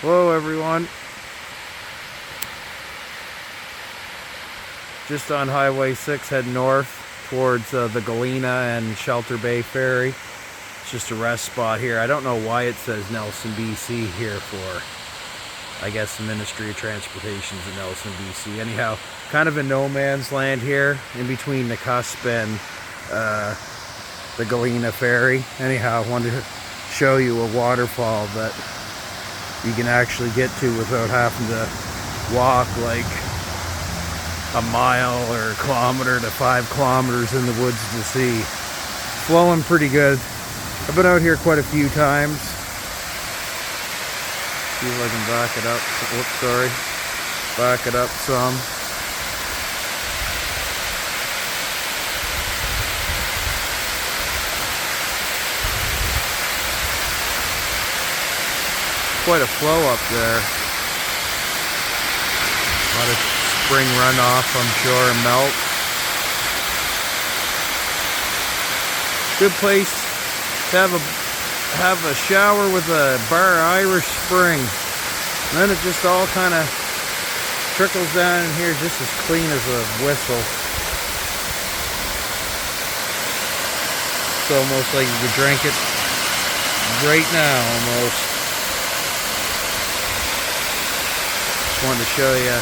Hello everyone. Just on Highway 6 heading north towards the Galena and Shelter Bay Ferry. It's just a rest spot here. I don't know why it says Nelson BC here for, I guess, the Ministry of Transportation's in Nelson BC. Anyhow, kind of in no man's land here in between Nakusp and the Galena Ferry. Anyhow, I wanted to show you a waterfall that you can actually get to without having to walk like a mile or a kilometer to 5 kilometers in the woods to see. Flowing pretty good. I've been out here quite a few times. See if I can back it up. Whoops, sorry. Back it up some. Quite a flow up there. A lot of spring runoff, I'm sure, and melt. Good place to have a shower with a bar Irish Spring. And then it just all kind of trickles down in here just as clean as a whistle. It's almost like you could drink it right now, almost. Wanted to show you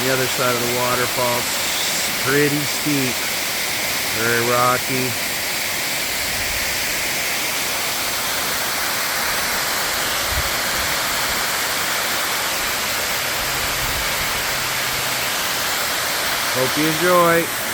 the other side of the waterfall. It's pretty steep, very rocky. Hope you enjoy.